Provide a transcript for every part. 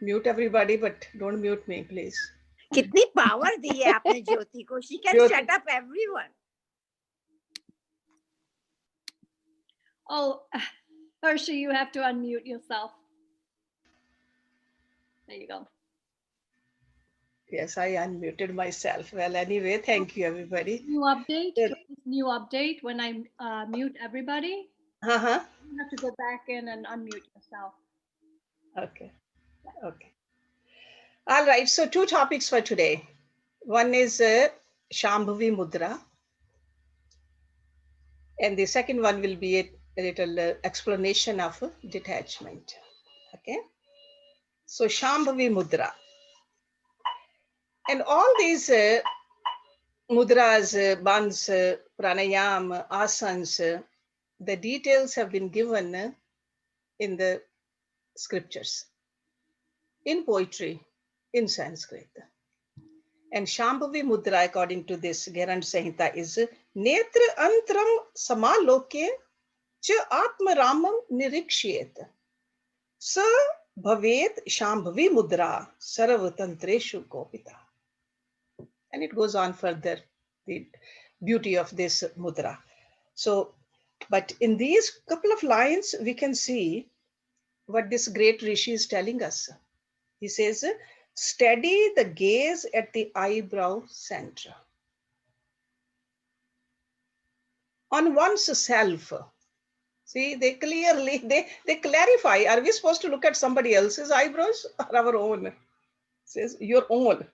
mute everybody, but don't mute me, please. कितनी power दी है आपने ज्योति को. She can shut up everyone. Oh, Hershey, you have to unmute yourself. There you go. Yes, I unmuted myself. Well, anyway, thank you, everybody. New update. When I mute everybody, you have to go back in and unmute yourself. Okay. All right. So 2 topics for today. One is Shambhavi Mudra. And the second one will be a little explanation of detachment. Okay. So Shambhavi Mudra. And all these mudras, bandhs, pranayam, asanas, the details have been given in the scriptures, in poetry, in Sanskrit. And Shambhavi Mudra, according to this Gherand Samhita, is Netra Antram Samaloke Cha Atma Ramam Nirikshyet Sa Bhavet Shambhavi Mudra Sarvatantreshu Kopita. And it goes on further, the beauty of this mudra. So, but in these couple of lines, we can see what this great Rishi is telling us. He says, steady the gaze at the eyebrow center. On one's self. See, they clearly, they clarify, are we supposed to look at somebody else's eyebrows or our own? It says, your own.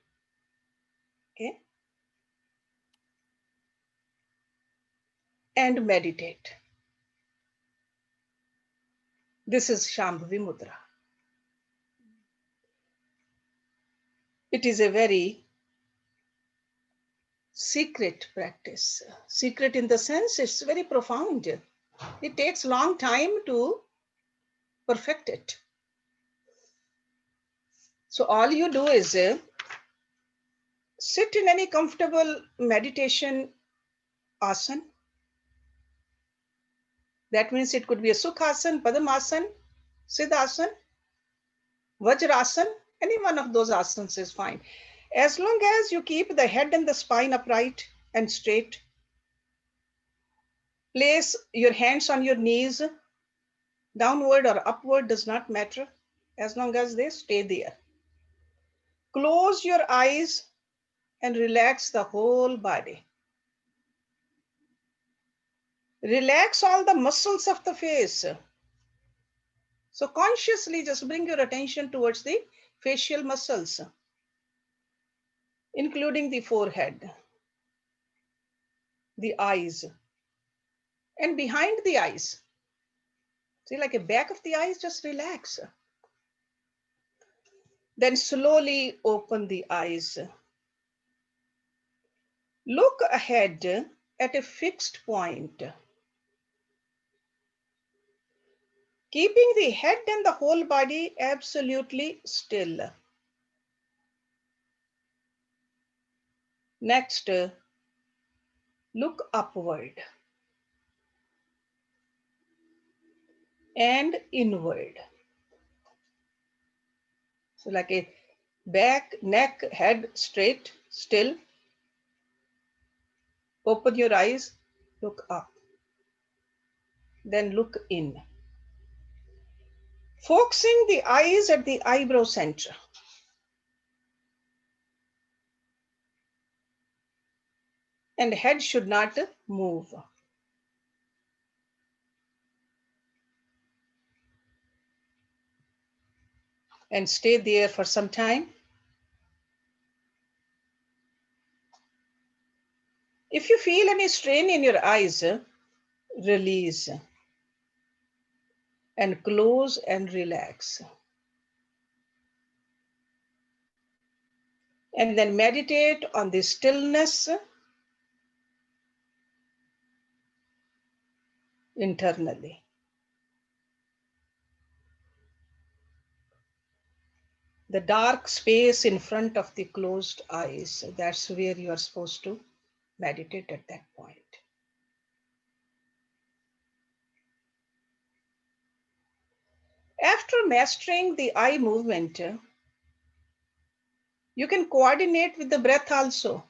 Okay. And meditate. This is Shambhavi Mudra. It is a very secret practice. Secret in the sense it's very profound. It takes long time to perfect it. So all you do is sit in any comfortable meditation asana. That means it could be a Sukhasan, Padamasan, Siddhasan, Vajrasan, any one of those asanas is fine. As long as you keep the head and the spine upright and straight, place your hands on your knees, downward or upward does not matter, as long as they stay there. Close your eyes and relax the whole body. Relax all the muscles of the face. So consciously just bring your attention towards the facial muscles, including the forehead, the eyes, and behind the eyes. See, like a back of the eyes, just relax. Then slowly open the eyes. Look ahead at a fixed point. Keeping the head and the whole body absolutely still. Next, look upward and inward. So like a back, neck, head straight, still. Open your eyes, look up. Then look in. Focusing the eyes at the eyebrow center. And head should not move. And stay there for some time. If you feel any strain in your eyes, release and close and relax. And then meditate on the stillness internally. The dark space in front of the closed eyes, that's where you are supposed to meditate at that point. After mastering the eye movement, you can coordinate with the breath also.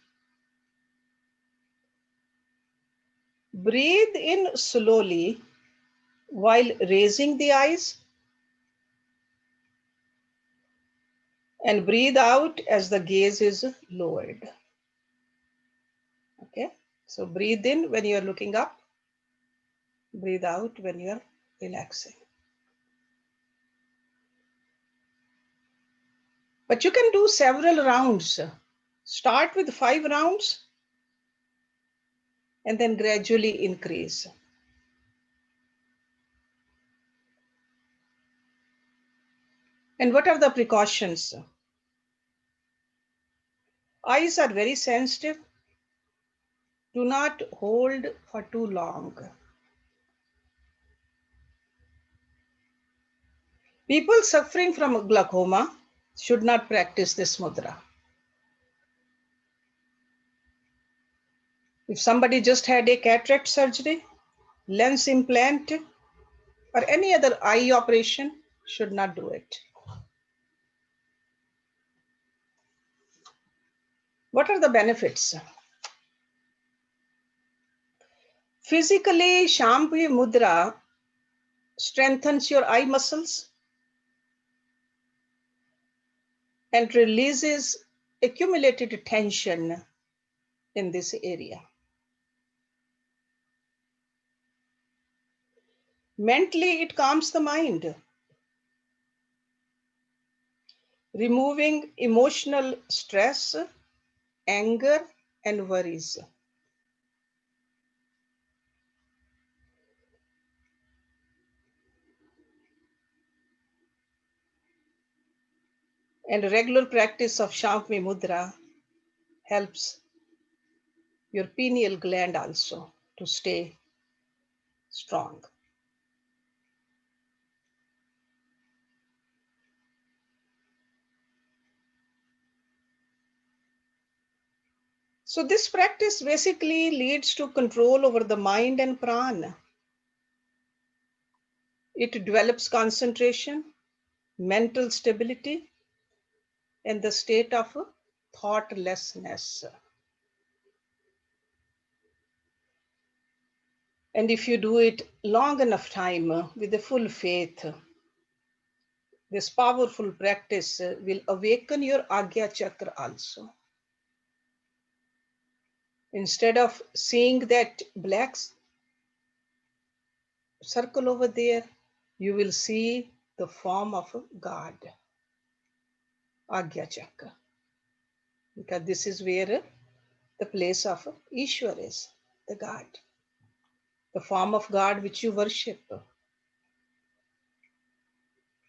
Breathe in slowly while raising the eyes, and breathe out as the gaze is lowered. Okay, so breathe in when you are looking up, breathe out when you are relaxing. But you can do several rounds. Start with 5 rounds and then gradually increase. And what are the precautions? Eyes are very sensitive. Do not hold for too long. People suffering from glaucoma should not practice this mudra. If somebody just had a cataract surgery, lens implant, or any other eye operation, should not do it. What are the benefits? Physically, Shambhavi Mudra strengthens your eye muscles and releases accumulated tension in this area. Mentally, it calms the mind, removing emotional stress, anger, and worries. And regular practice of Shambhavi Mudra helps your pineal gland also to stay strong. So this practice basically leads to control over the mind and prana. It develops concentration, mental stability, and the state of thoughtlessness. And if you do it long enough time with the full faith, this powerful practice will awaken your Agya Chakra also. Instead of seeing that black circle over there, you will see the form of a God, Agya Chakra. Because this is where the place of Ishwar is, the God, the form of God which you worship.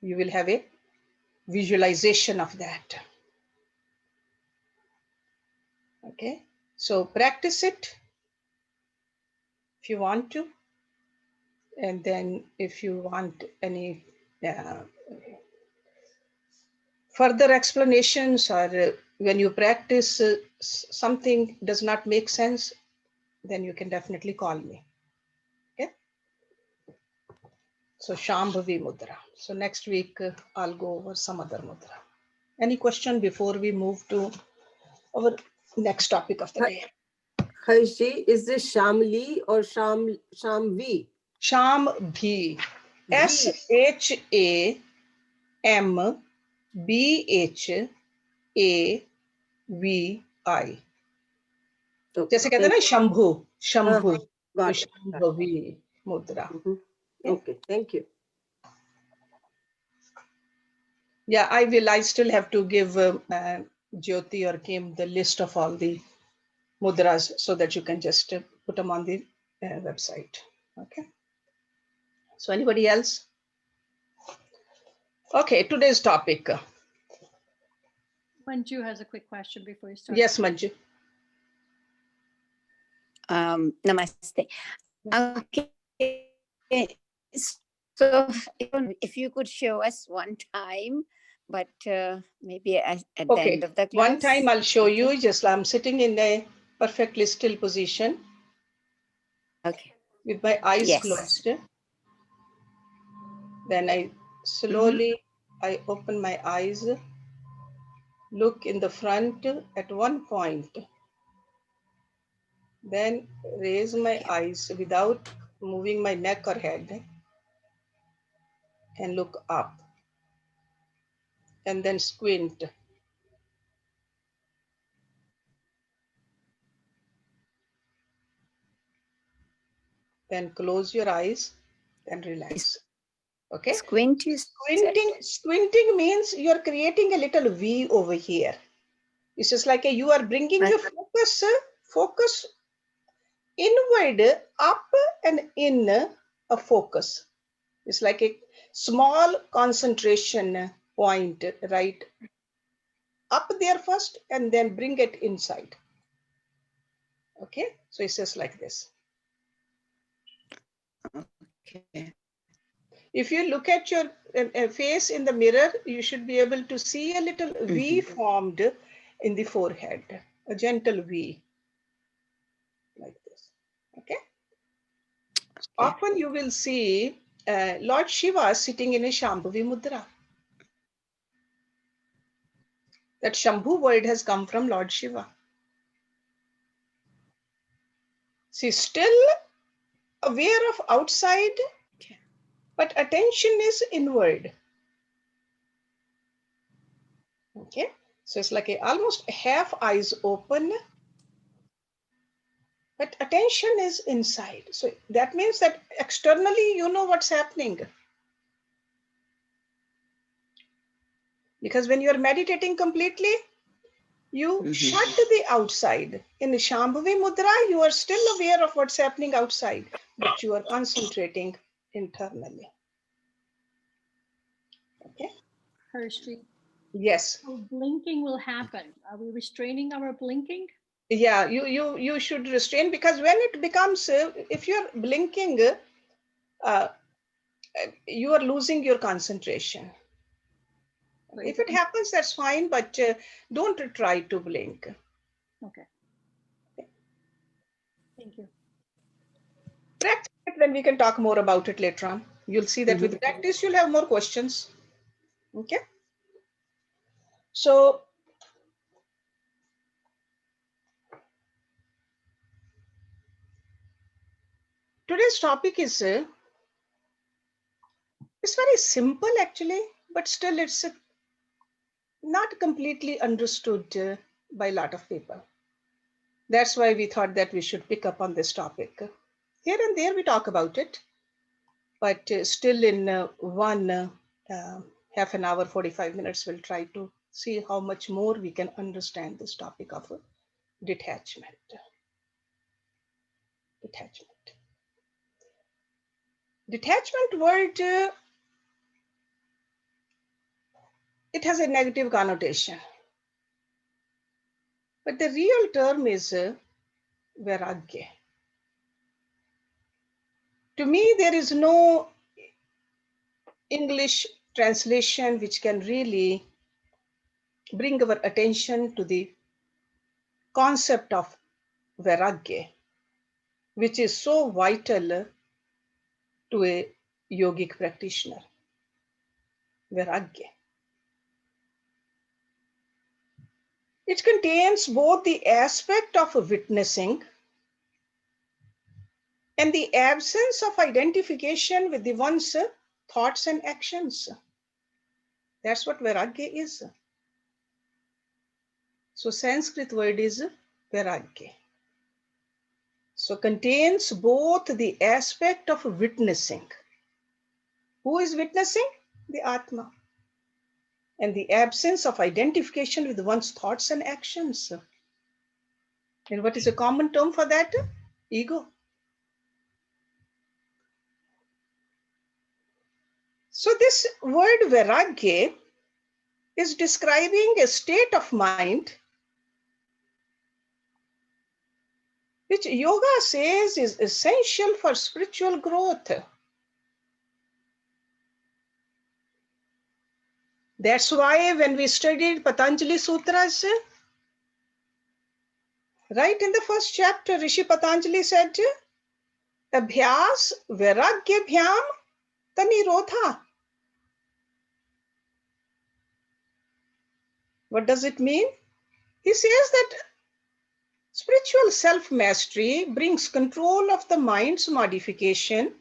You will have a visualization of that. Okay, so practice it if you want to. And then if you want any further explanations, or when you practice something does not make sense, then you can definitely call me. Okay. So Shambhavi Mudra. So next week I'll go over some other mudra. Any question before we move to our next topic of the day? Hershji, is this Shamli or Shambhavi? Shambhavi. SHAMBHAVI. जैसे कहते हैं ना शंभु, शंभु, तो शंभवी मुद्रा. Okay, thank you. Yeah, I still have to give Jyoti or Kim the list of all the mudras so that you can just put them on the website. Okay. So anybody else? Okay, today's topic. Manju has a quick question before you start. Yes, Manju. Namaste. Okay. So if you could show us one time, but maybe at the end of the class. One time I'll show you. Just I'm sitting in a perfectly still position. Okay. With my eyes closed. Then I Slowly, I open my eyes, look in the front at one point, then raise my eyes without moving my neck or head and look up, and then squint. Then close your eyes and relax. Okay? Squint, you said? Squinting means you're creating a little V over here. It's just like you are bringing your focus inward, up and in a focus. It's like a small concentration point, right? Up there first and then bring it inside. Okay? So it's just like this. Okay. If you look at your face in the mirror, you should be able to see a little V formed in the forehead, a gentle V, like this. Okay? Often you will see Lord Shiva sitting in a Shambhavi Mudra. That Shambhu word has come from Lord Shiva. See, still aware of outside, but attention is inward. Okay, so it's like almost half eyes open, but attention is inside. So that means that externally you know what's happening. Because when you are meditating completely, you shut the outside. In the Shambhavi Mudra, you are still aware of what's happening outside, but you are concentrating internally. Okay? Hershey. Yes. So blinking will happen. Are we restraining our blinking? Yeah, you should restrain, because when it becomes, if you're blinking, you are losing your concentration. If it happens, that's fine, but don't try to blink. Okay. Thank you. Practice it, then we can talk more about it later on. You'll see that with practice, you'll have more questions. Okay. So today's topic is, it's very simple actually, but still it's not completely understood by a lot of people. That's why we thought that we should pick up on this topic. Here and there we talk about it, but still in one half an hour, 45 minutes, we'll try to see how much more we can understand this topic of detachment. Detachment. Detachment word, it has a negative connotation. But the real term is vairagya. To me, there is no English translation which can really bring our attention to the concept of vairagya, which is so vital to a yogic practitioner. Vairagya. It contains both the aspect of witnessing and the absence of identification with the one's thoughts and actions. That's what vairagya is. So Sanskrit word is vairagya. So contains both the aspect of witnessing. Who is witnessing? The Atma. And the absence of identification with one's thoughts and actions. And what is a common term for that? Ego. So this word vairagya is describing a state of mind which yoga says is essential for spiritual growth. That's why when we studied Patanjali Sutras, right in the first chapter, Rishi Patanjali said, Abhyas vairagya bhyam tanirodha. What does it mean? He says that spiritual self-mastery brings control of the mind's modification,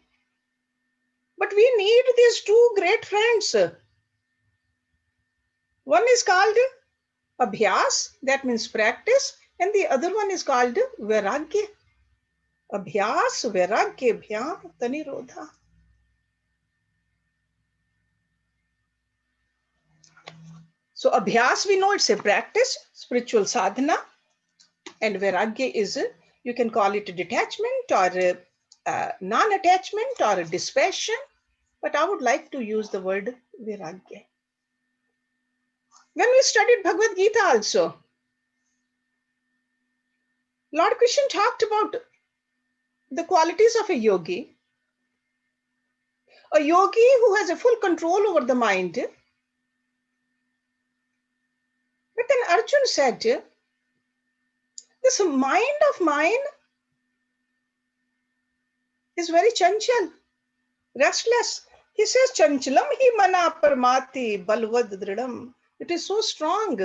but we need these two great friends. One is called abhyas, that means practice, and the other one is called vairagya. Abhyas vairagya bhyam tanirodha. So abhyas, we know it's a practice, spiritual sadhana, and vairagya is, you can call it a detachment or non-attachment or a dispassion, but I would like to use the word vairagya. When we studied Bhagavad Gita also, Lord Krishna talked about the qualities of a yogi who has a full control over the mind. But then Arjun said, this mind of mine is very chanchal, restless. He says, chanchalam hi mana parmati balvad dridam. It is so strong.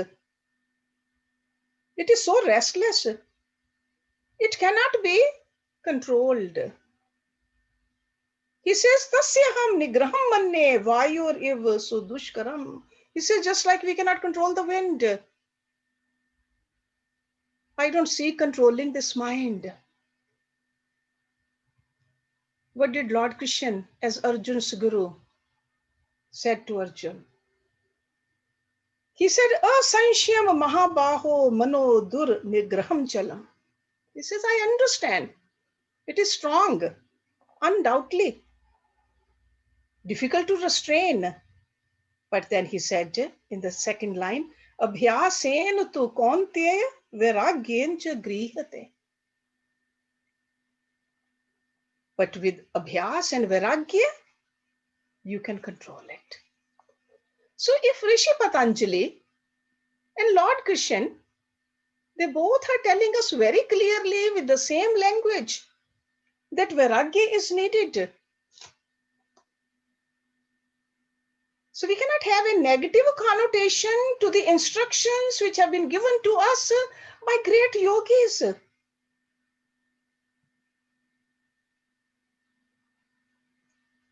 It is so restless. It cannot be controlled. He says, tasyaham nigraham manne vayur iv sudushkaram. He says, just like we cannot control the wind, I don't see controlling this mind. What did Lord Krishna, as Arjun's guru, said to Arjun? He said, asanshyam mahabaho mano dur nigraham chalam. He says, I understand. It is strong, undoubtedly. Difficult to restrain. But then he said in the second line, abhyasen tu konteya vairagyen cha grihate. But with abhyas and vairagya, you can control it. So if Rishi Patanjali and Lord Krishna, they both are telling us very clearly with the same language that vairagya is needed. So we cannot have a negative connotation to the instructions which have been given to us by great yogis.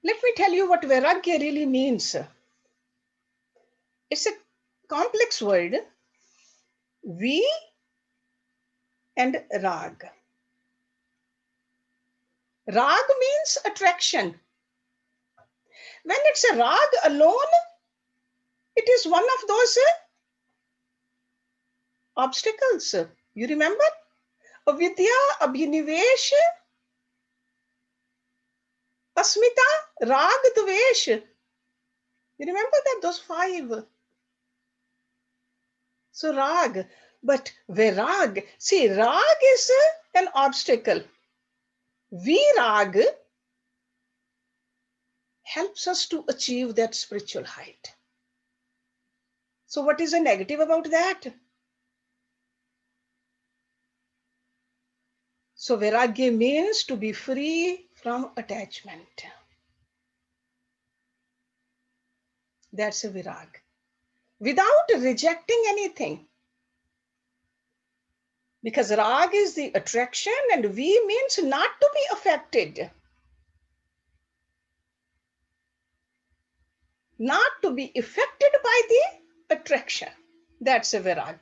Let me tell you what vairagya really means. It's a complex word, V and rag. Rag means attraction. When it's a rag alone, it is one of those obstacles. You remember? Avidya, abhinivesh, asmita, rag, dvesh. You remember that? Those 5. So rag, but vairag. See, rag is an obstacle. Virag helps us to achieve that spiritual height. So what is the negative about that? So vairagya means to be free from attachment. That's a virag. Without rejecting anything. Because rag is the attraction and V means not to be affected. Not to be affected by the attraction. That's a virag.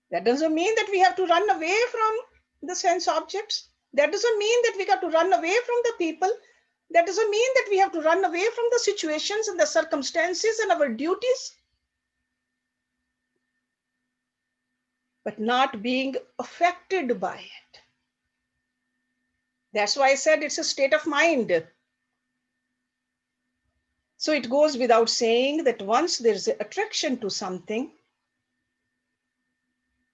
That doesn't mean that we have to run away from the sense objects. That doesn't mean that we got to run away from the people. That doesn't mean that we have to run away from the situations and the circumstances and our duties. But not being affected by it. That's why I said it's a state of mind. So it goes without saying that once there's an attraction to something,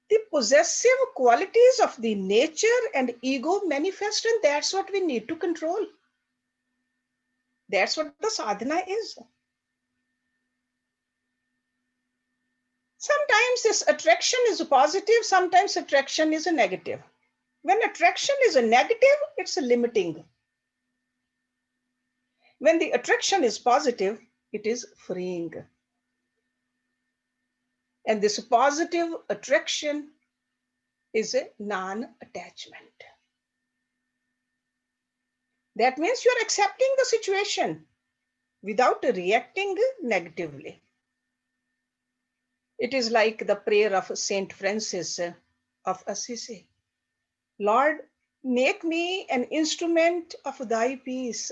the possessive qualities of the nature and ego manifest, and that's what we need to control. That's what the sadhana is. Sometimes this attraction is a positive, sometimes attraction is a negative. When attraction is a negative, it's a limiting. When the attraction is positive, it is freeing. And this positive attraction is a non-attachment. That means you're accepting the situation without reacting negatively. It is like the prayer of Saint Francis of Assisi. Lord, make me an instrument of thy peace.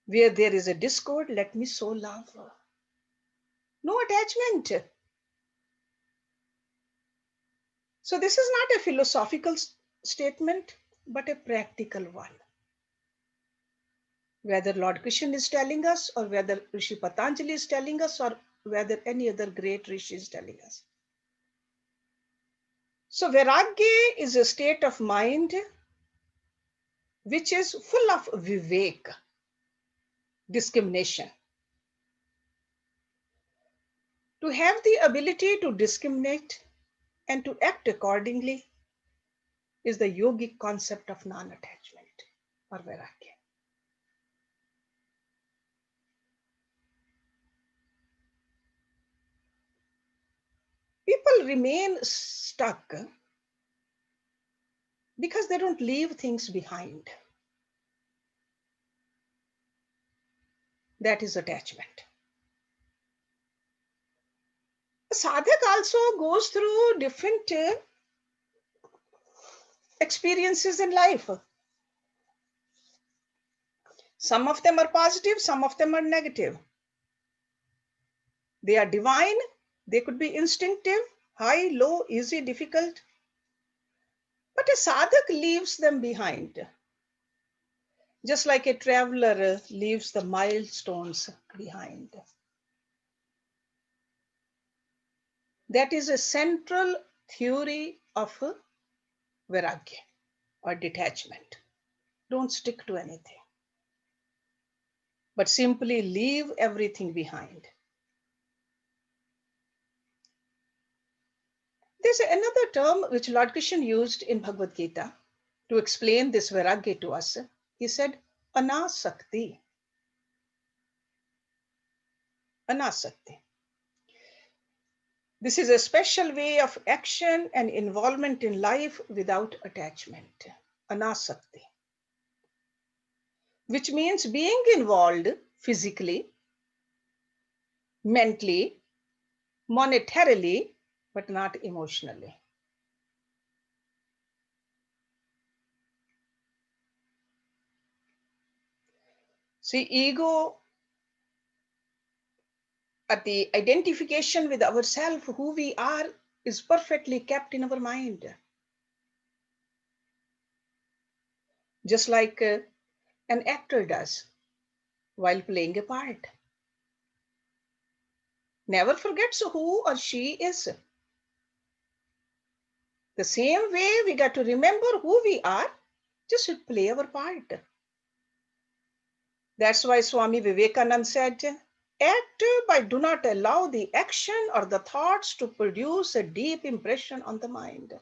Where there is a discord, let me sow love. No attachment. So this is not a philosophical statement, but a practical one. Whether Lord Krishna is telling us, or whether Rishi Patanjali is telling us, or whether any other great Rishi is telling us. So Vairagya is a state of mind which is full of vivek, discrimination. To have the ability to discriminate and to act accordingly is the yogic concept of non-attachment or Vairagya. People remain stuck because they don't leave things behind. That is attachment. A sadhak also goes through different experiences in life. Some of them are positive, some of them are negative. They are divine, they could be instinctive, high, low, easy, difficult. But a sadhak leaves them behind. Just like a traveler leaves the milestones behind. That is a central theory of Vairagya or detachment. Don't stick to anything, but simply leave everything behind. There's another term which Lord Krishna used in Bhagavad Gita to explain this Vairagya to us. He said, anasakti. Anasakti. This is a special way of action and involvement in life without attachment. Anasakti. Which means being involved physically, mentally, monetarily, but not emotionally. See, ego at the identification with ourselves, who we are, is perfectly kept in our mind. Just like an actor does while playing a part. Never forgets who or she is. The same way we got to remember who we are, just to play our part. That's why Swami Vivekananda said, act, but do not allow the action or the thoughts to produce a deep impression on the mind.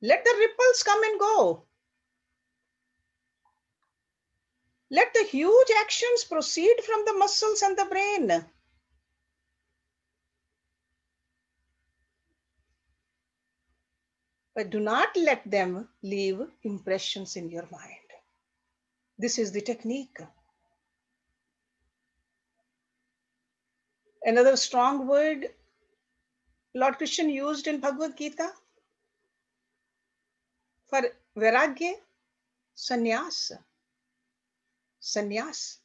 Let the ripples come and go. Let the huge actions proceed from the muscles and the brain. But do not let them leave impressions in your mind. This is the technique. Another strong word Lord Krishna used in Bhagavad Gita for Vairagya, sannyas. Sannyas.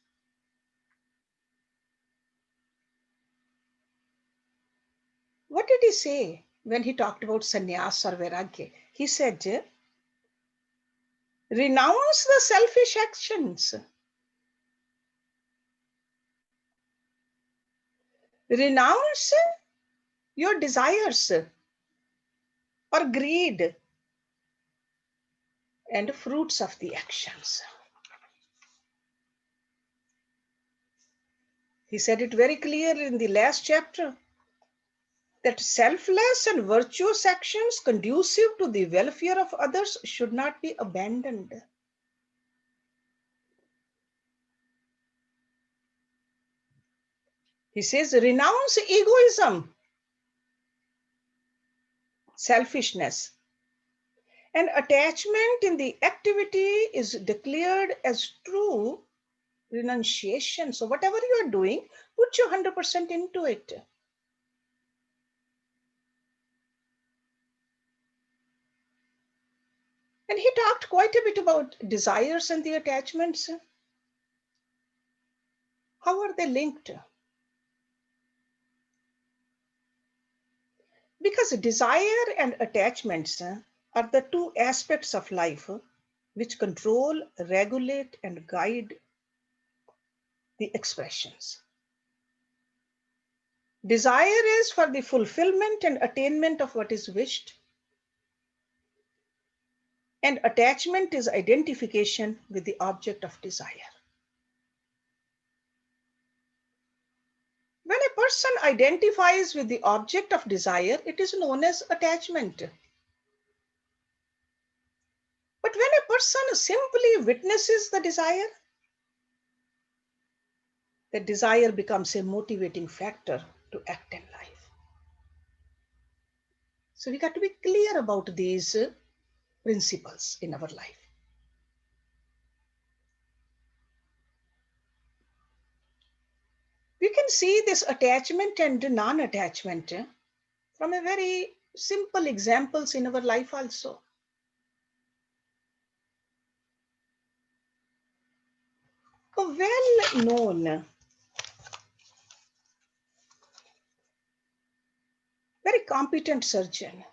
What did he say when he talked about sannyas or Vairagya? He said, renounce the selfish actions. Renounce your desires or greed and fruits of the actions. He said it very clearly in the last chapter that selfless and virtuous actions conducive to the welfare of others should not be abandoned. He says, renounce egoism, selfishness. And attachment in the activity is declared as true renunciation. So whatever you are doing, put your 100% into it. And he talked quite a bit about desires and the attachments. How are they linked? Because desire and attachments are the two aspects of life which control, regulate, and guide the expressions. Desire is for the fulfillment and attainment of what is wished. And attachment is identification with the object of desire. When a person identifies with the object of desire, it is known as attachment. But when a person simply witnesses the desire, the desire becomes a motivating factor to act in life. So we got to be clear about these principles in our life. We can see this attachment and non-attachment from a very simple examples in our life also. A well-known, very competent surgeon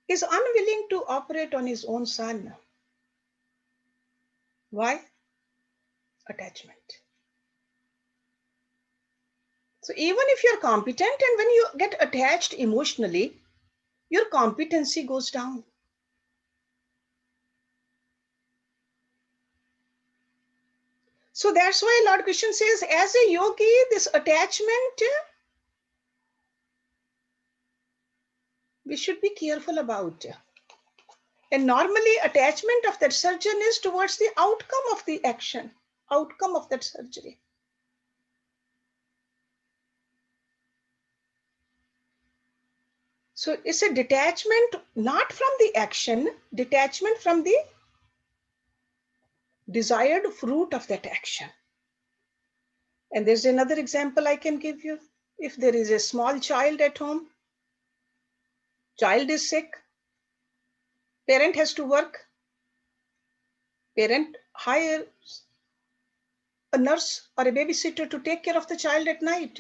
is unwilling to operate on his own son. Why? Attachment. So even if you're competent, and when you get attached emotionally, your competency goes down. So that's why Lord Krishna says, as a yogi, this attachment, we should be careful about. And normally attachment of that surgeon is towards the outcome of the action, outcome of that surgery. So it's a detachment not from the action, detachment from the desired fruit of that action. And there's another example I can give you. If there is a small child at home, child is sick, parent has to work, parent hires a nurse or a babysitter to take care of the child at night.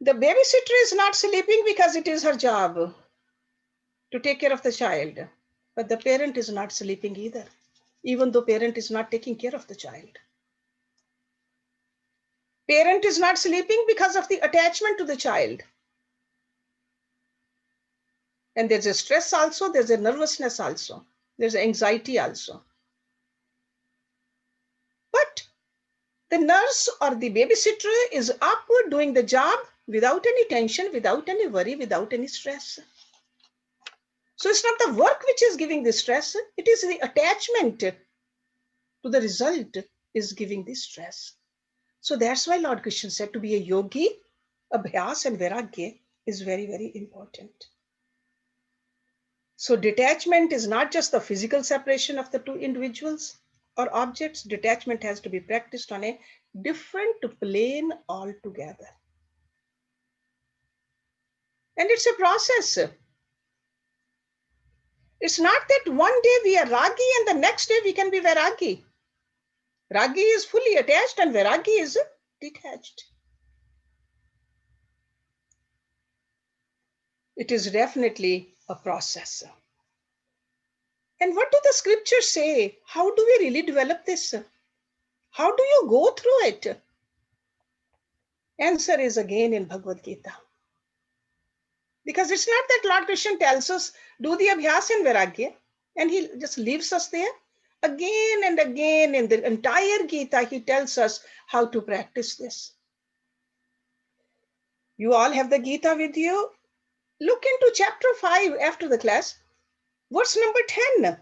The babysitter is not sleeping because it is her job to take care of the child, but the parent is not sleeping either, even though parent is not taking care of the child. Parent is not sleeping because of the attachment to the child. And there's a stress also, there's a nervousness also, there's anxiety also. But the nurse or the babysitter is up doing the job without any tension, without any worry, without any stress. So it's not the work which is giving the stress, it is the attachment to the result is giving the stress. So that's why Lord Krishna said to be a yogi, abhyas and vairagya is very, very important. So detachment is not just the physical separation of the two individuals or objects. Detachment has to be practiced on a different plane altogether. And it's a process. It's not that one day we are ragi and the next day we can be vairagi. Ragi is fully attached and vairagi is detached. It is definitely a process. And what do the scriptures say? How do we really develop this? How do you go through it? Answer is again in Bhagavad Gita. Because it's not that Lord Krishna tells us, do the abhyas and vairagya, and he just leaves us there. Again and again in the entire Gita, he tells us how to practice this. You all have the Gita with you. Look into chapter 5 after the class, verse number 10.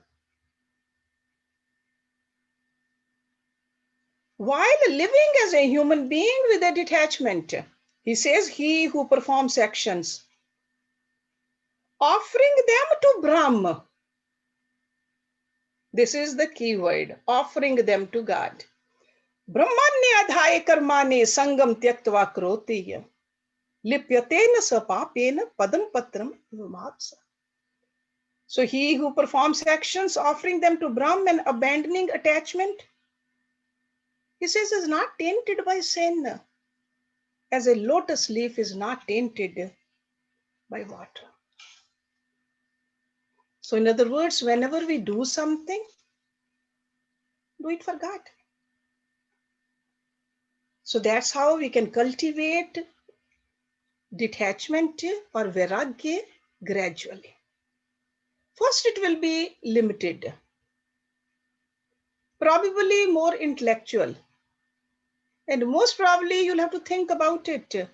while living as a human being with a detachment. He says, he who performs actions, offering them to Brahma. This is the key word, offering them to God. Brahmanya adhaya karmane sangam tyaktva kroti lipyatena sapapena padam patram vimapsa. So he who performs actions, offering them to Brahma and abandoning attachment, he says, is not tainted by sin, as a lotus leaf is not tainted by water. So in other words, whenever we do something, do it for God. So that's how we can cultivate detachment or vairagya gradually. First, it will be limited, probably more intellectual, and most probably you'll have to think about it.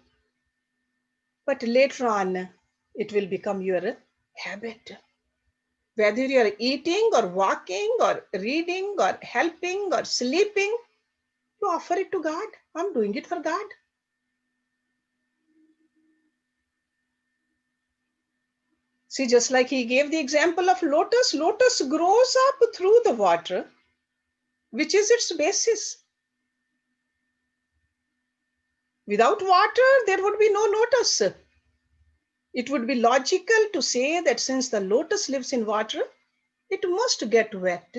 But later on, it will become your habit. Whether you're eating or walking or reading or helping or sleeping, you offer it to God. I'm doing it for God. See, just like he gave the example of lotus, lotus grows up through the water, which is its basis. Without water, there would be no lotus. It would be logical to say that since the lotus lives in water, it must get wet.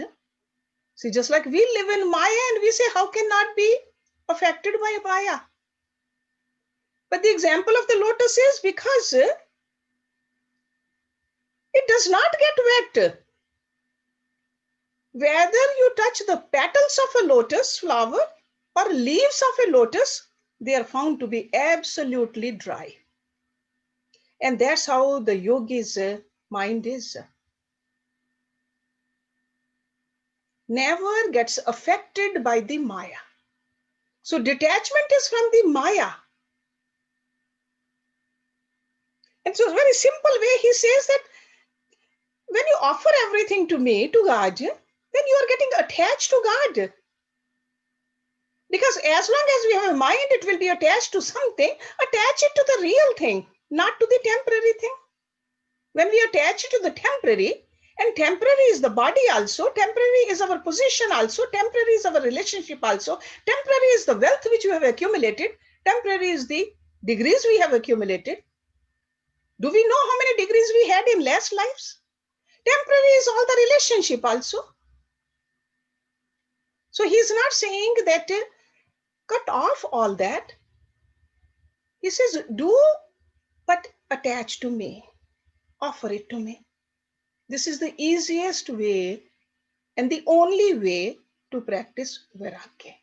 See, just like we live in Maya and we say, how can not be affected by Maya? But the example of the lotus is because it does not get wet. Whether you touch the petals of a lotus flower or leaves of a lotus, they are found to be absolutely dry. And that's how the yogi's mind is. Never gets affected by the Maya. So detachment is from the Maya. And so, a very simple way, he says that when you offer everything to me, to God, then you are getting attached to God. Because as long as we have a mind, it will be attached to something. Attach it to the real thing, not to the temporary thing. When we attach it to the temporary, and temporary is the body also, temporary is our position also, temporary is our relationship also, temporary is the wealth which we have accumulated, temporary is the degrees we have accumulated. Do we know how many degrees we had in last lives? Temporary is all the relationship also. So he is not saying that cut off all that. He says, do but attach to me, offer it to me. This is the easiest way and the only way to practice vairagya.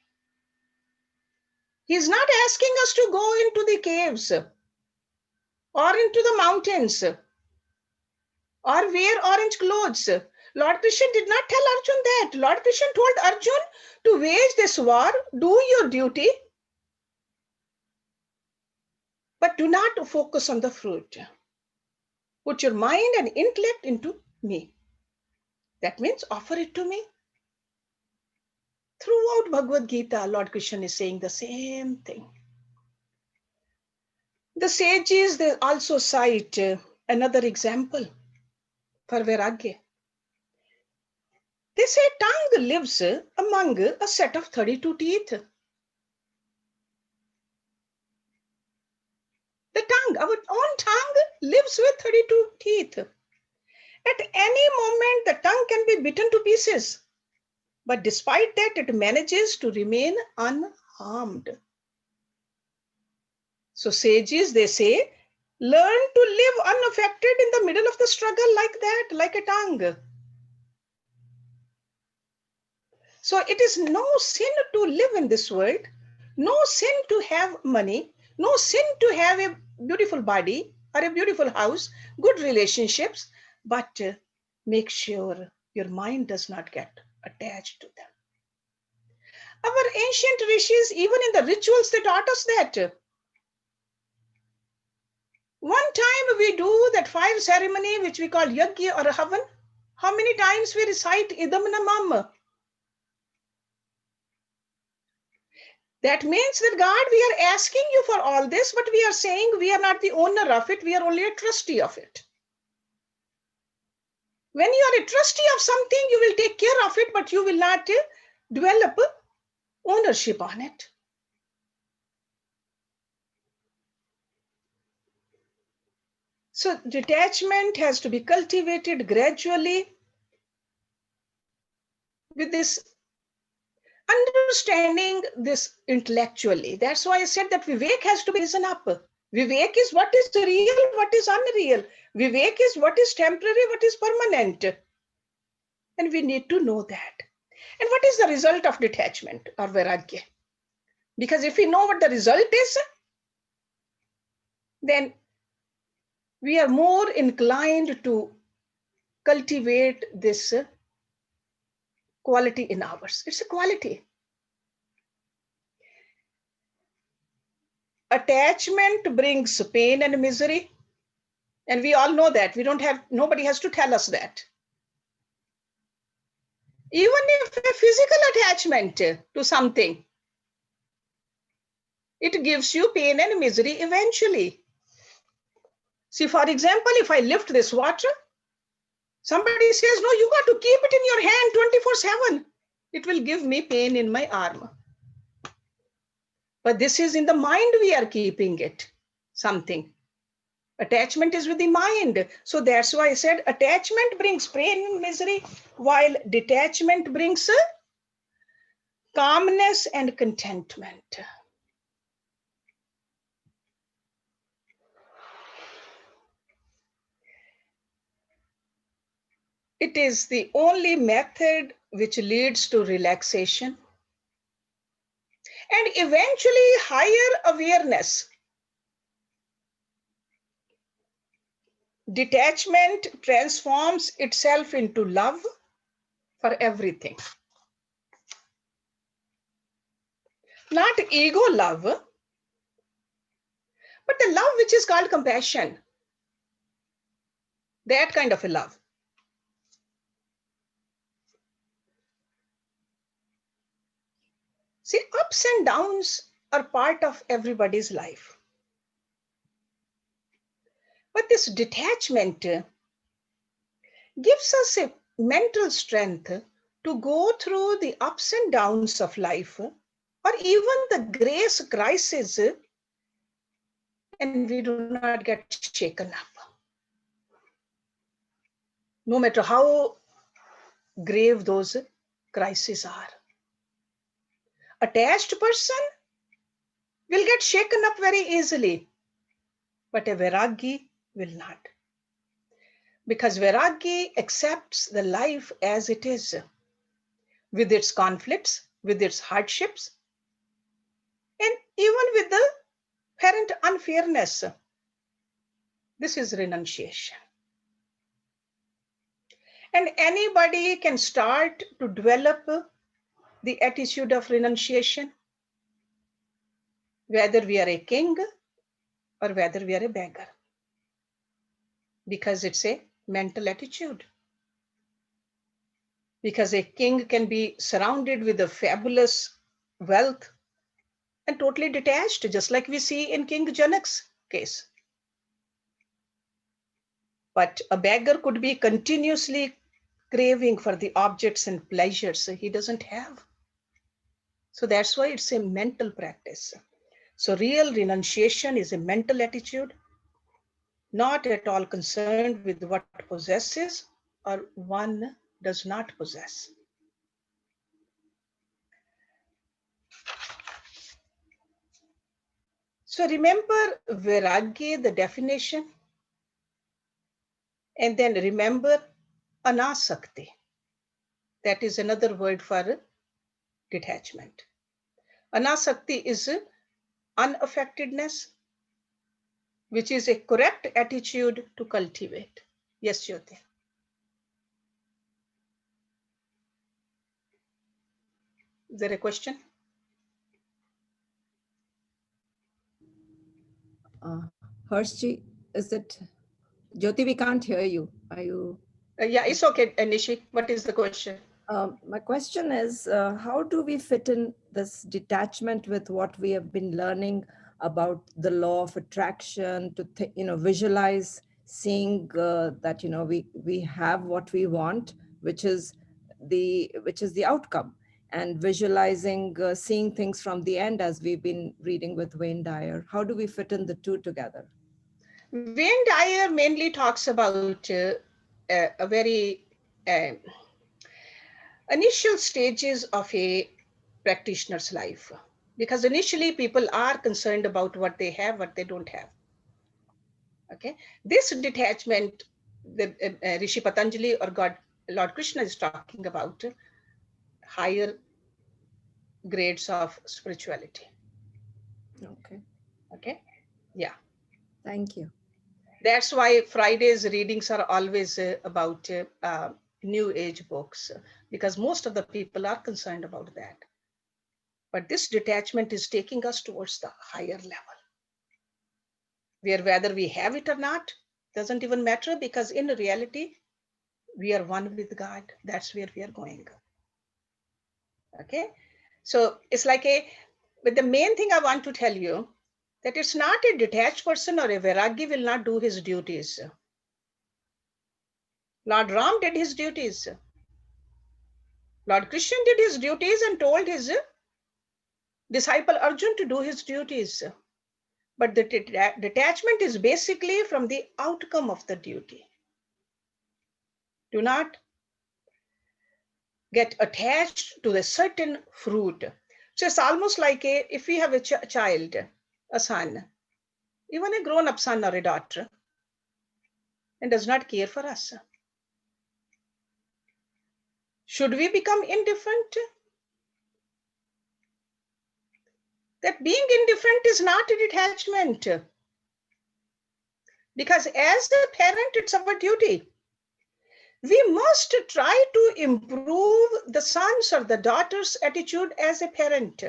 He is not asking us to go into the caves or into the mountains or wear orange clothes. Lord Krishna did not tell Arjun that. Lord Krishna told Arjun to wage this war, do your duty, but do not focus on the fruit. Put your mind and intellect into me. That means offer it to me. Throughout Bhagavad Gita, Lord Krishna is saying the same thing. The sages, they also cite another example for vairagya. They say tongue lives among a set of 32 teeth. The tongue, our own tongue lives with 32 teeth. At any moment, the tongue can be bitten to pieces. But despite that, it manages to remain unharmed. So sages, they say, learn to live unaffected in the middle of the struggle like that, like a tongue. So it is no sin to live in this world, no sin to have money, no sin to have a beautiful body or a beautiful house, good relationships, but make sure your mind does not get attached to them. Our ancient rishis, even in the rituals, they taught us that. One time we do that 5 ceremony, which we call yajna or havan. How many times we recite idam namam? That means that God, we are asking you for all this, but we are saying we are not the owner of it. We are only a trustee of it. When you are a trustee of something, you will take care of it, but you will not develop ownership on it. So detachment has to be cultivated gradually with this understanding this intellectually. That's why I said that Vivek has to be risen up. Vivek is what is real, what is unreal. Vivek is what is temporary, what is permanent. And we need to know that. And what is the result of detachment or vairagya? Because if we know what the result is, then we are more inclined to cultivate this quality in ours. It's a quality. Attachment brings pain and misery. And we all know that. Nobody has to tell us that. Even if a physical attachment to something, it gives you pain and misery eventually. See, for example, if I lift this water, somebody says, no, you got to keep it in your hand 24/7. It will give me pain in my arm. But this is in the mind we are keeping it, something. Attachment is with the mind. So that's why I said attachment brings pain and misery, while detachment brings calmness and contentment. It is the only method which leads to relaxation and eventually higher awareness. Detachment transforms itself into love for everything. Not ego love, but the love which is called compassion. That kind of a love. See, ups and downs are part of everybody's life. But this detachment gives us a mental strength to go through the ups and downs of life, or even the grace crisis, and we do not get shaken up. No matter how grave those crises are. Attached person will get shaken up very easily, but a vairagi will not. Because vairagi accepts the life as it is, with its conflicts, with its hardships, and even with the apparent unfairness. This is renunciation. And anybody can start to develop the attitude of renunciation, whether we are a king or whether we are a beggar, because it's a mental attitude. Because a king can be surrounded with a fabulous wealth and totally detached, just like we see in King Janak's case. But a beggar could be continuously craving for the objects and pleasures he doesn't have. So that's why it's a mental practice. So real renunciation is a mental attitude, not at all concerned with what possesses or one does not possess. So remember vairagya, the definition, and then remember anasakti. That is another word for detachment. Anasakti is unaffectedness, which is a correct attitude to cultivate. Yes, Jyoti. Is there a question? Hershji, is it? Jyoti, we can't hear you. Are you? Yeah, it's okay, Nishi. What is the question? My question is, how do we fit in this detachment with what we have been learning about the law of attraction, to visualize, seeing that we have what we want, which is the outcome, and visualizing, seeing things from the end, as we've been reading with Wayne Dyer. How do we fit in the two together? Wayne Dyer mainly talks about a very initial stages of a practitioner's life, because initially people are concerned about what they have, what they don't have. Okay, this detachment that Rishi Patanjali or God, Lord Krishna is talking about higher grades of spirituality. Okay, yeah. Thank you. That's why Friday's readings are always about New Age books, because most of the people are concerned about that. But this detachment is taking us towards the higher level, where whether we have it or not doesn't even matter, because in reality, we are one with God. That's where we are going. Okay, so it's like but the main thing I want to tell you, that it's not a detached person or a Vairagi will not do his duties. Lord Ram did his duties. Lord Krishna did his duties and told his disciple Arjun to do his duties. But the detachment is basically from the outcome of the duty. Do not get attached to a certain fruit. So it's almost like if we have a child, a son, even a grown-up son or a daughter, and does not care for us. Should we become indifferent? That being indifferent is not a detachment. Because as a parent, it's our duty. We must try to improve the son's or the daughter's attitude as a parent.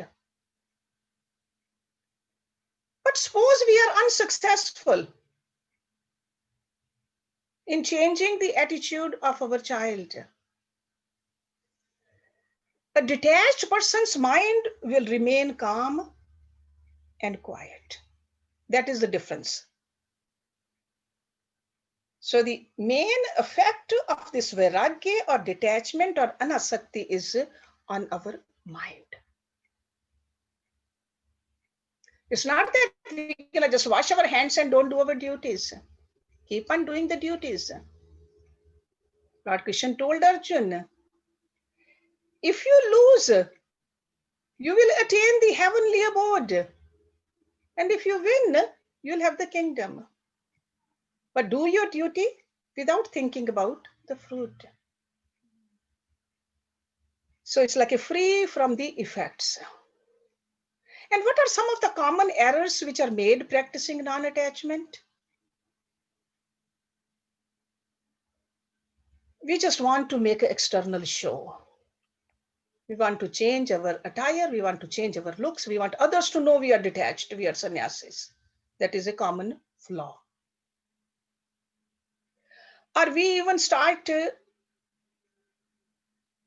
But suppose we are unsuccessful in changing the attitude of our child. A detached person's mind will remain calm and quiet. That is the difference. So the main effect of this vairagya or detachment or anasakti is on our mind. It's not that we can just wash our hands and don't do our duties. Keep on doing the duties. Lord Krishna told Arjuna, if you lose, you will attain the heavenly abode. And if you win, you'll have the kingdom. But do your duty without thinking about the fruit. So it's like a free from the effects. And what are some of the common errors which are made practicing non-attachment? We just want to make an external show. We want to change our attire. We want to change our looks. We want others to know we are detached. We are sannyasis. That is a common flaw. Or we even start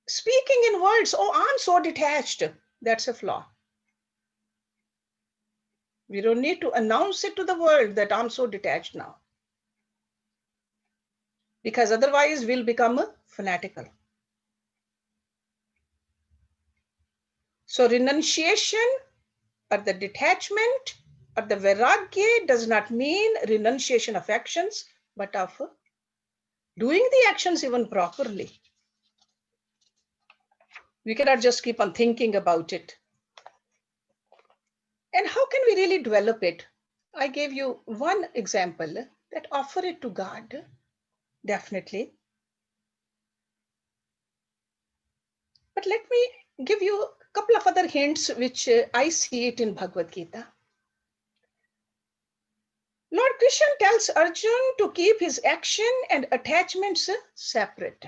speaking in words, oh, I'm so detached. That's a flaw. We don't need to announce it to the world that I'm so detached now. Because otherwise we'll become fanatical. So renunciation or the detachment or the vairagya does not mean renunciation of actions, but of doing the actions even properly. We cannot just keep on thinking about it. And how can we really develop it? I gave you one example, that offer it to God, definitely. But let me give you a couple of other hints which I see it in Bhagavad Gita. Lord Krishna tells Arjun to keep his action and attachments separate.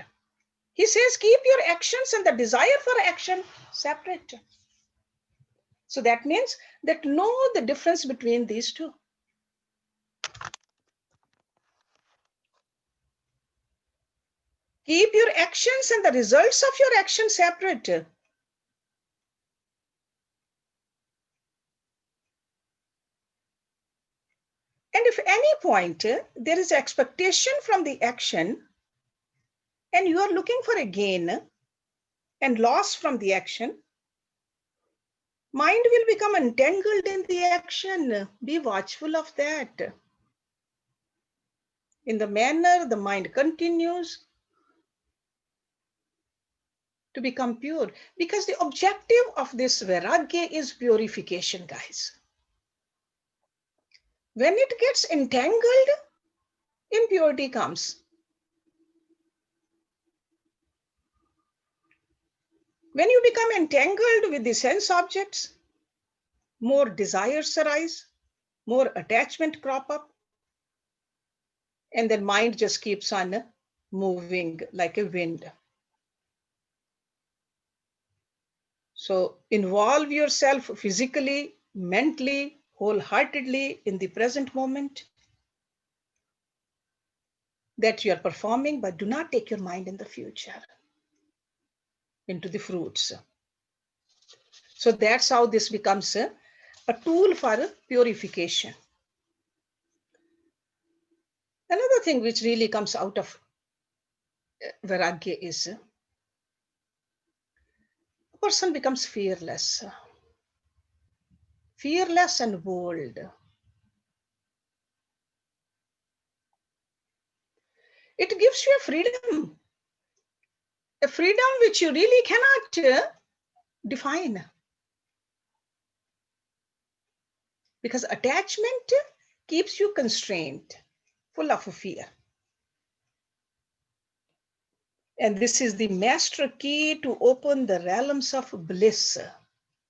He says, keep your actions and the desire for action separate. So that means that know the difference between these two. Keep your actions and the results of your action separate. point, there is expectation from the action, and you are looking for a gain and loss from the action, mind will become entangled in the action. Be watchful of that. In the manner the mind continues to become pure, because the objective of this vairagya is purification, guys. When it gets entangled, impurity comes. When you become entangled with the sense objects, more desires arise, more attachment crop up, and then mind just keeps on moving like a wind. So involve yourself physically, mentally, wholeheartedly in the present moment that you are performing, but do not take your mind in the future, into the fruits. So that's how this becomes a tool for purification. Another thing which really comes out of vairagya is a person becomes fearless and bold. It gives you a freedom which you really cannot define. Because attachment keeps you constrained, full of fear. And this is the master key to open the realms of bliss.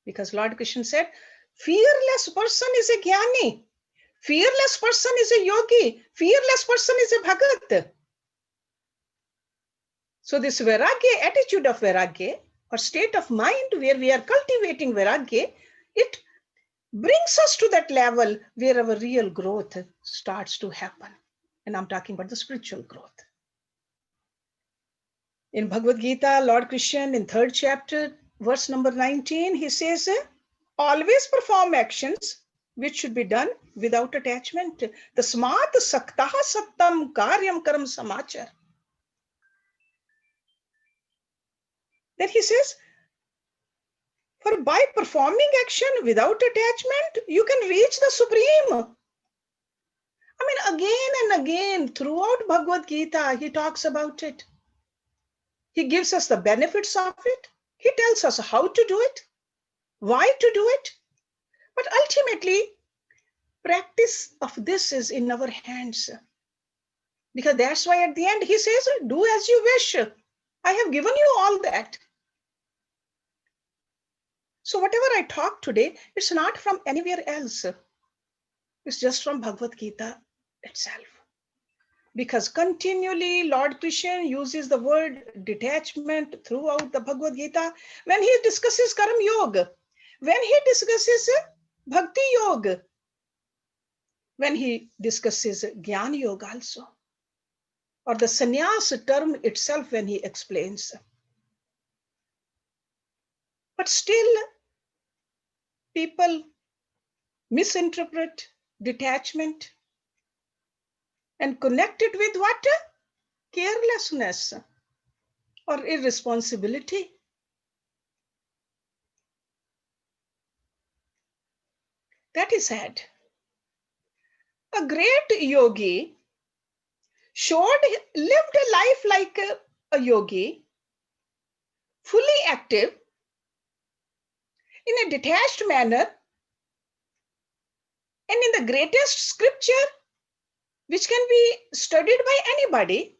Because Lord Krishna said, fearless person is a jnani. Fearless person is a yogi. Fearless person is a bhagat. So this vairagya, attitude of vairagya, or state of mind where we are cultivating vairagya, it brings us to that level where our real growth starts to happen. And I'm talking about the spiritual growth. In Bhagavad Gita, Lord Krishna in 3rd chapter, verse number 19, he says, always perform actions which should be done without attachment. Tasmat saktaha sattam karyam karam samachar. Then he says, for by performing action without attachment, you can reach the Supreme. I mean, again and again, throughout Bhagavad Gita, he talks about it. He gives us the benefits of it. He tells us how to do it, why to do it. But ultimately, practice of this is in our hands. Because that's why at the end, he says, do as you wish. I have given you all that. So whatever I talk today, it's not from anywhere else. It's just from Bhagavad Gita itself. Because continually Lord Krishna uses the word detachment throughout the Bhagavad Gita. When he discusses Karma Yoga, when he discusses Bhakti Yoga, when he discusses Jnana Yoga also, or the sannyas term itself when he explains. But still, people misinterpret detachment and connect it with what? Carelessness or irresponsibility. That is sad. A great yogi lived a life like a yogi, fully active, in a detached manner, and in the greatest scripture, which can be studied by anybody,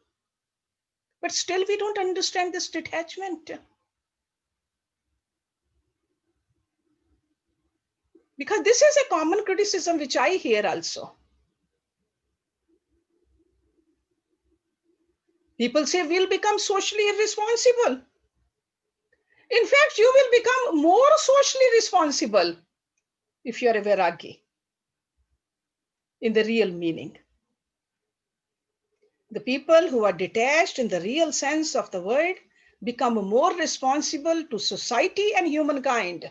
but still we don't understand this detachment. Because this is a common criticism which I hear also. People say we'll become socially irresponsible. In fact, you will become more socially responsible if you're a vairagi in the real meaning. The people who are detached in the real sense of the word become more responsible to society and humankind.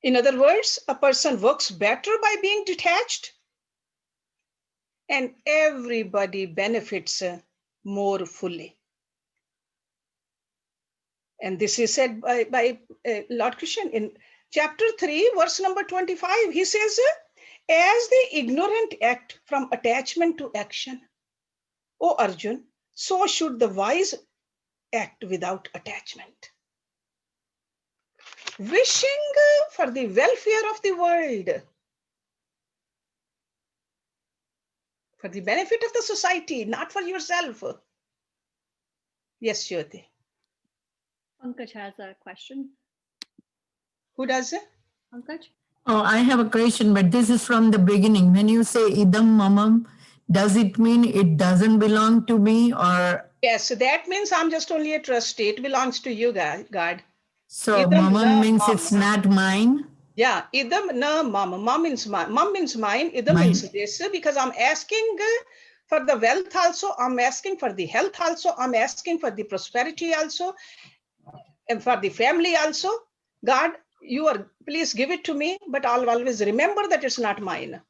In other words, a person works better by being detached, and everybody benefits more fully. And this is said by Lord Krishna in chapter 3, verse number 25. He says, as the ignorant act from attachment to action, O Arjun, so should the wise act without attachment. Wishing for the welfare of the world, for the benefit of the society, not for yourself. Yes, Jyoti. Pankaj has a question. Who does it? Pankaj? Oh, I have a question, but this is from the beginning. When you say idam mamam, does it mean it doesn't belong to me, or? Yes, so that means I'm just only a trustee. It belongs to you, God. So mamam means it's not mine? Yeah, idam na mama. Mom means mine. Mom means mine. Idam means this, because I'm asking for the wealth also. I'm asking for the health also. I'm asking for the prosperity also, and for the family also. God, please give it to me, but I'll always remember that it's not mine.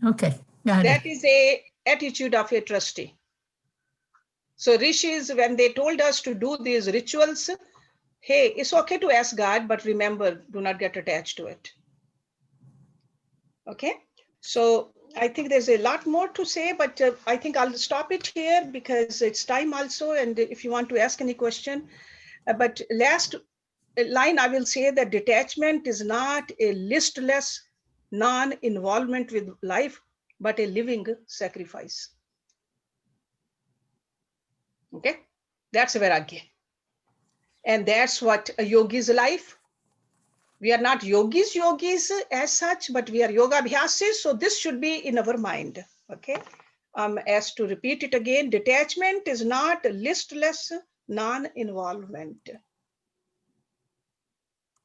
Okay, got it. That is a attitude of a trustee. So rishis, when they told us to do these rituals, hey, it's okay to ask God, but remember, do not get attached to it. Okay, so I think there's a lot more to say, but I think I'll stop it here because it's time also. And if you want to ask any question, but last line, I will say that detachment is not a listless non-involvement with life, but a living sacrifice. Okay, that's Vairagya. And that's what a yogi's life. We are not yogis as such, but we are yoga abhyasis. So this should be in our mind. Okay. As to repeat it again, detachment is not listless non-involvement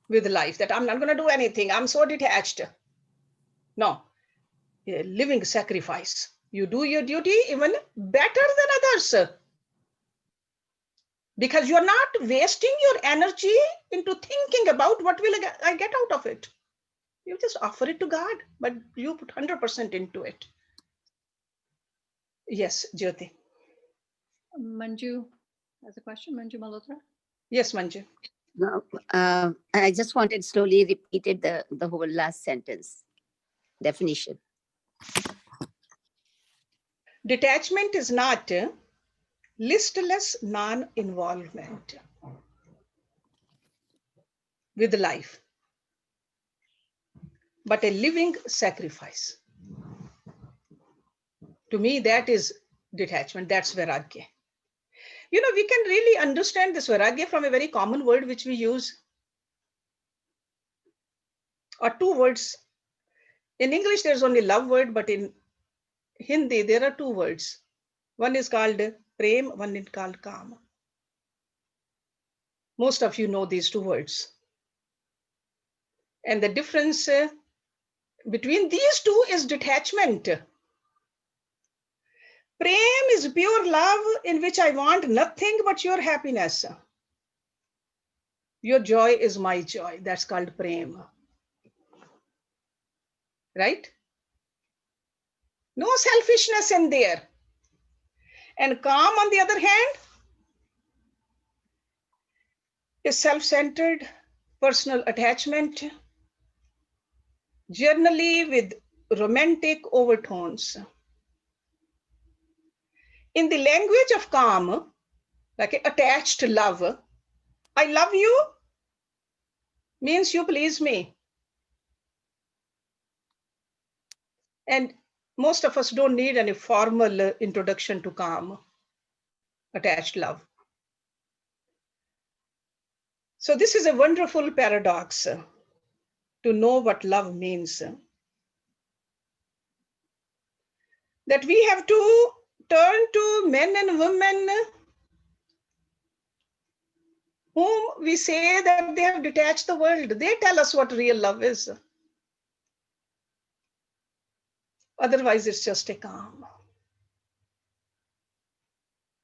with life, that I'm not going to do anything. I'm so detached. No, a living sacrifice. You do your duty even better than others, because you're not wasting your energy into thinking about what will I get out of it. You just offer it to God, but you put 100% into it. Yes, Jyoti. Manju has a question. Manju Malhotra. Yes, Manju. No, I just wanted slowly repeated the whole last sentence. Definition. Detachment is not listless non-involvement with life, but a living sacrifice. To me, that is detachment. That's Vairagya. You know, we can really understand this Vairagya from a very common word which we use, or two words. In English, there's only love word, but in Hindi, there are two words. One is called prem, one is called kam. Most of you know these two words. And the difference between these two is detachment. Prem is pure love in which I want nothing but your happiness. Your joy is my joy. That's called prem. Right? No selfishness in there. And calm, on the other hand, is self-centered, personal attachment, generally with romantic overtones. In the language of calm, like attached love, I love you means you please me. And most of us don't need any formal introduction to calm, attached love. So this is a wonderful paradox to know what love means. That we have to turn to men and women whom we say that they have detached the world. They tell us what real love is. Otherwise, it's just a calm.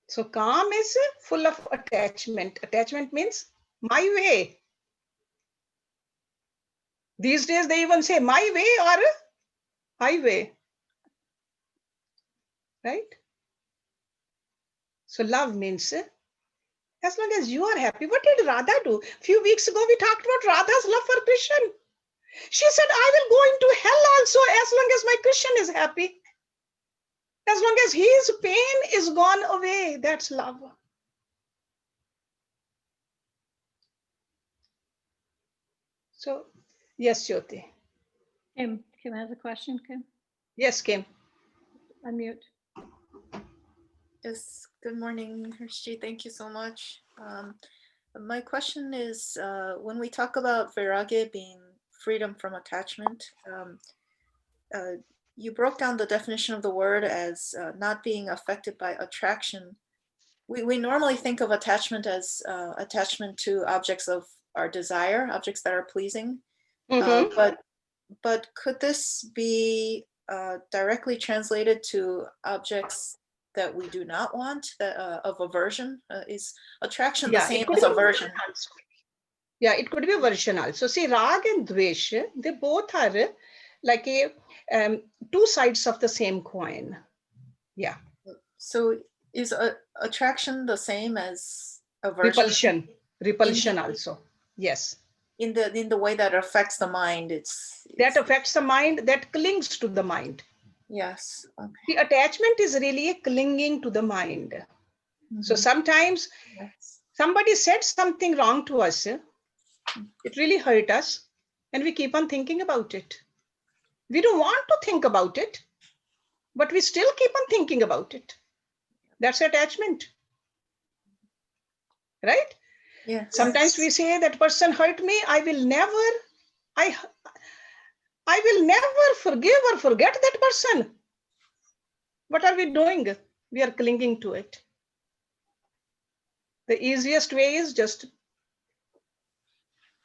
So calm is full of attachment. Attachment means my way. These days they even say my way or highway, right? So love means as long as you are happy. What did Radha do? A few weeks ago we talked about Radha's love for Krishna. She said, I will go into hell also as long as my Krishna is happy. As long as his pain is gone away, that's love. So, yes, Jyoti. Kim has a question, Kim. Yes, Kim. Unmute. Yes, good morning, Hershji. Thank you so much. My question is, when we talk about Vairagya being freedom from attachment, you broke down the definition of the word as not being affected by attraction. We normally think of attachment as attachment to objects of our desire, objects that are pleasing. But could this be directly translated to objects that we do not want, that of aversion? Is attraction the same as aversion? Yeah, it could be aversion also. See, Rag and Dvesh, they both are like two sides of the same coin. Yeah. So is attraction the same as aversion? Repulsion also. Yes. In the way that affects the mind, that affects the mind, that clings to the mind. Yes. Okay. The attachment is really a clinging to the mind. So sometimes somebody said something wrong to us. It really hurt us, and we keep on thinking about it. We don't want to think about it, but we still keep on thinking about it. That's attachment, right? Yeah. Sometimes we say that person hurt me. I will never forgive or forget that person. What are we doing? We are clinging to it. The easiest way is just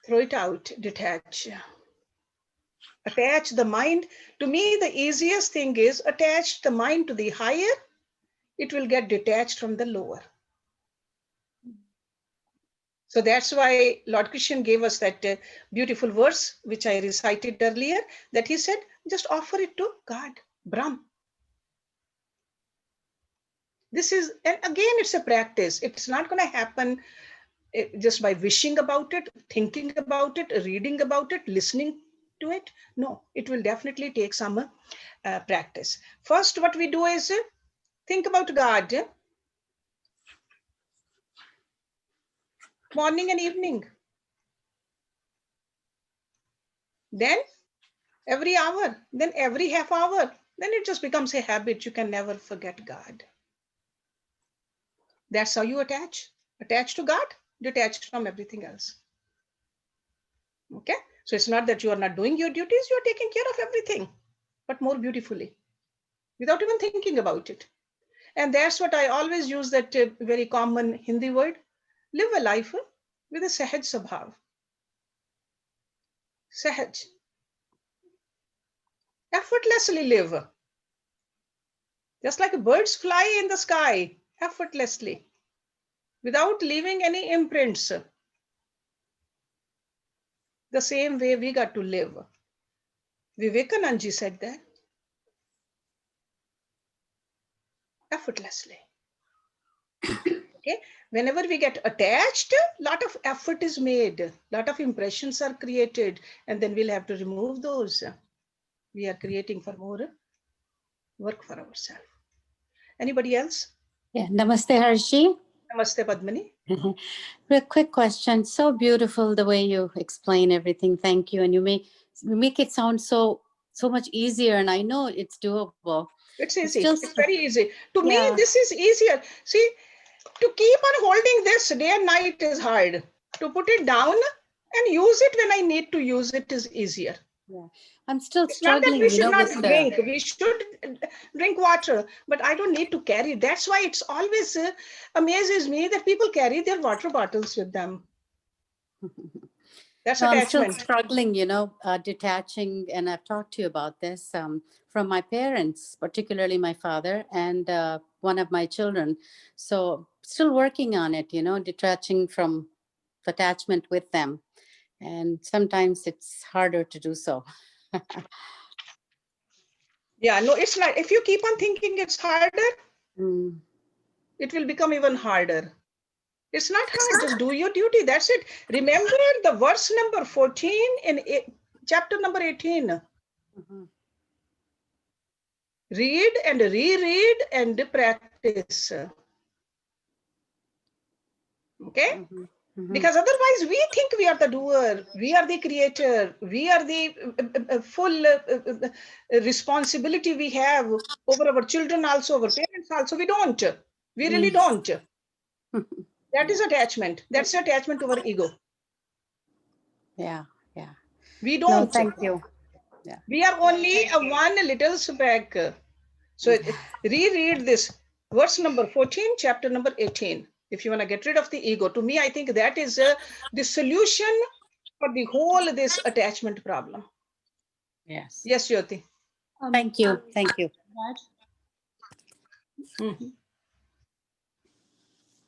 throw it out, detach. Attach the mind. To me, the easiest thing is attach the mind to the higher. It will get detached from the lower. So that's why Lord Krishna gave us that beautiful verse, which I recited earlier, that he said, just offer it to God, Brahm. This is, and again, it's a practice. It's not going to happen just by wishing about it, thinking about it, reading about it, listening to it. No, it will definitely take some practice. First, what we do is think about God. Morning and evening. Then every hour, then every half hour, then it just becomes a habit. You can never forget God. That's how you attach. Attach to God, detached from everything else. Okay? So it's not that you are not doing your duties, you are taking care of everything, but more beautifully, without even thinking about it. And that's what I always use, that very common Hindi word, live a life with a Sahaj Sabhav. Sahaj. Effortlessly live. Just like birds fly in the sky, effortlessly, without leaving any imprints. The same way we got to live. Vivekananda ji said that. Effortlessly. Okay. Whenever we get attached, a lot of effort is made, a lot of impressions are created, and then we'll have to remove those. We are creating for more work for ourselves. Anybody else? Yeah. Namaste, Hershji. Namaste, Padmini. A quick question. So beautiful the way you explain everything. Thank you. And you make it sound so much easier. And I know it's doable. It's easy. It's very easy. To me, this is easier. See, to keep on holding this day and night is hard. To put it down and use it when I need to use it is easier. Yeah, I'm still it's struggling. Not that we should not drink. We should drink water, but I don't need to carry. That's why it's always amazes me that people carry their water bottles with them. That's attachment. I'm still struggling, detaching, and I've talked to you about this from my parents, particularly my father and one of my children. So still working on it, detaching from the attachment with them. And sometimes it's harder to do so. Yeah, no, it's not. If you keep on thinking it's harder, it will become even harder. It's not hard. Just do your duty. That's it. Remember the verse number 14 in chapter number 18. Read and reread and practice. Okay? Because otherwise we think we are the doer, we are the creator, we are the full responsibility we have over our children also, our parents also. We don't. We really don't. That is attachment. That's attachment to our ego. Yeah, yeah. We don't. No, thank you. Yeah. We are only a one little speck. So reread this verse number 14, chapter number 18. If you want to get rid of the ego, to me, I think that is the solution for the whole this attachment problem. Yes. Yes, Jyoti. Thank you. Thank you.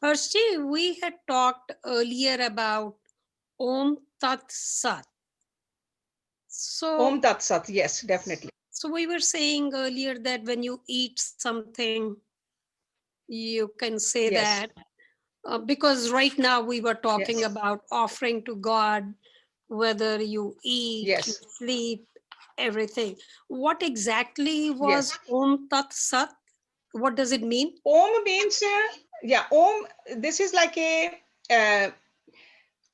Hershey, we had talked earlier about Om Tat Sat. So Om Tat Sat, yes, definitely. So we were saying earlier that when you eat something, you can say that. Because right now we were talking about offering to God, whether you eat, you sleep, everything. What exactly was Om Tat Sat? What does it mean? Om means, Om, this is like a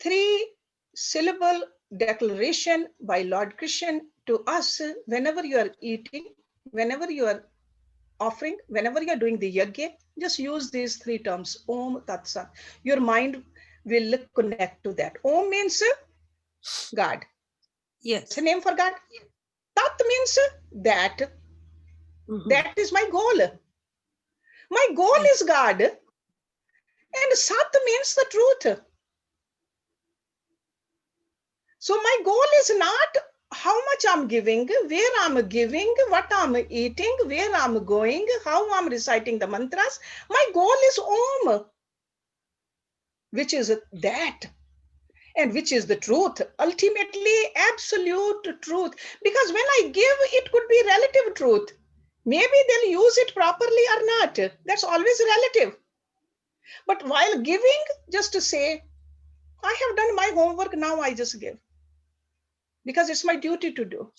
3-syllable declaration by Lord Krishna to us whenever you are eating, whenever you are offering, whenever you are doing the yajna, just use these 3 terms, Om Tat Sat. Your mind will connect to that. Om means God. Yes. It's a name for God. Tat means that. That is my goal. My goal is God. And Sat means the truth. So my goal is not how much I'm giving, where I'm giving, what I'm eating, where I'm going, how I'm reciting the mantras. My goal is Om, which is that, and which is the truth, ultimately absolute truth. Because when I give, it could be relative truth. Maybe they'll use it properly or not. That's always relative. But while giving, just to say, I have done my homework, now I just give. Because it's my duty to do.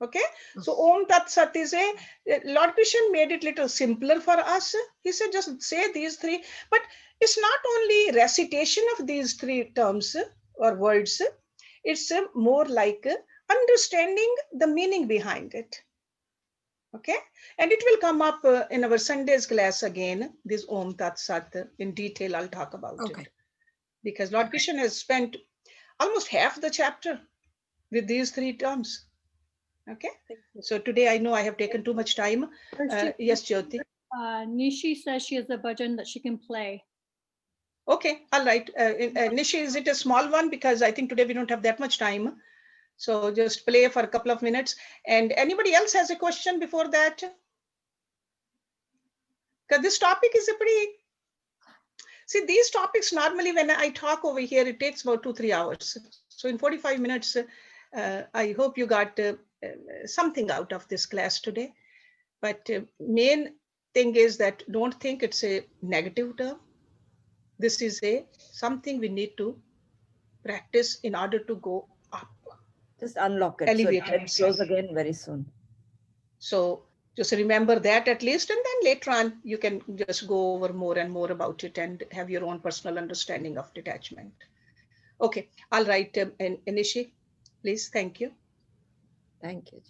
Okay, so Om Tat Sat is Lord Krishna made it little simpler for us. He said just say these 3, but it's not only recitation of these 3 terms or words, it's more like understanding the meaning behind it. Okay, and it will come up in our Sunday's class again, this Om Tat Sat in detail. I'll talk about it. Because Lord Krishna has spent almost half the chapter with these 3 terms. Okay, so today I know I have taken too much time. Yes, Jyoti. Nishi says she has a bhajan that she can play. Okay, all right. Nishi, is it a small one? Because I think today we don't have that much time. So just play for a couple of minutes. And anybody else has a question before that? Because this topic is a pretty... See, these topics normally when I talk over here, it takes about 2-3 hours. So in 45 minutes, I hope you got something out of this class today. But main thing is that don't think it's a negative term. This is something we need to practice in order to go up. Just unlock it. Elevate So it goes again very soon. So just remember that at least, and then later on you can just go over more and more about it and have your own personal understanding of detachment. Okay, all right, Nishi, please. Thank you. Thank you.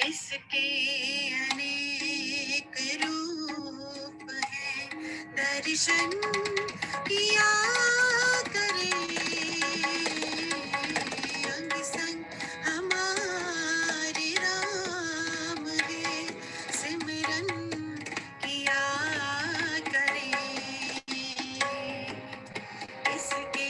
इसके अनेक रूप हैं, दर्शन किया करें, अंग संग हमारे राम है, सिमरन किया करें, इसके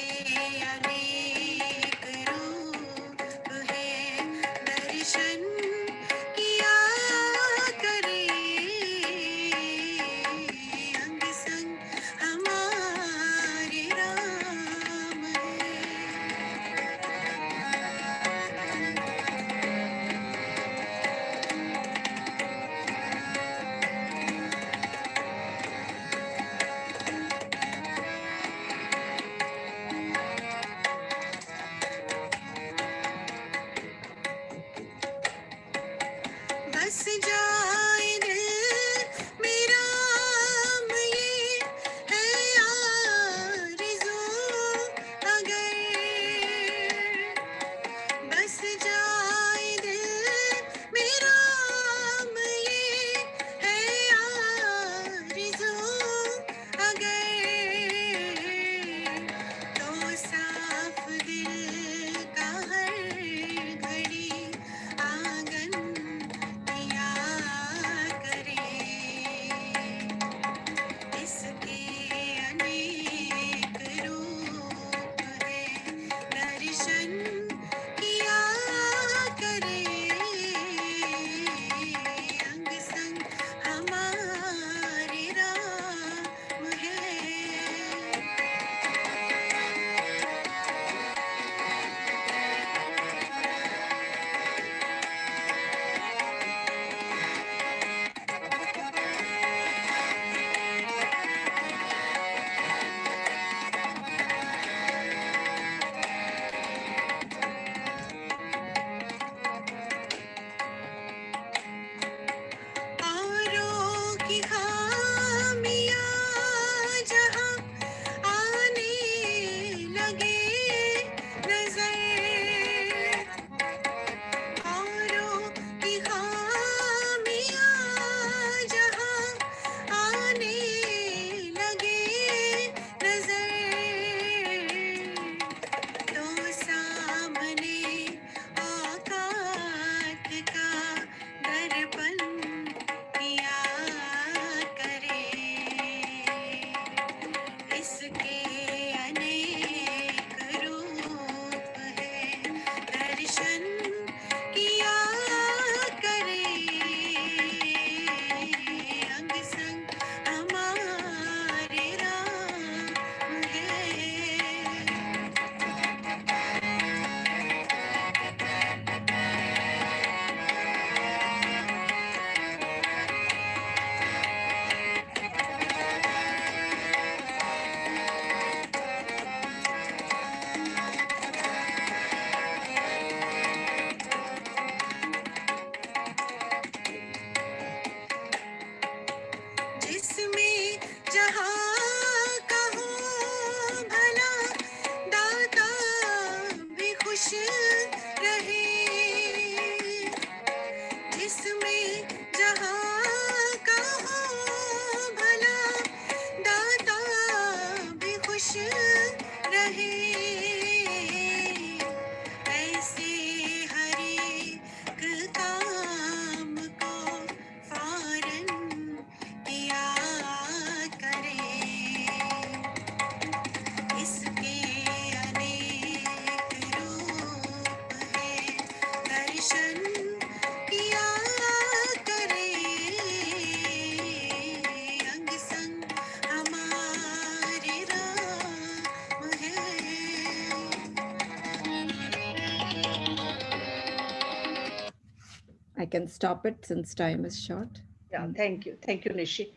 I can stop it since time is short. Yeah, thank you. Thank you, Nishi.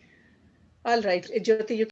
All right, Jyoti, you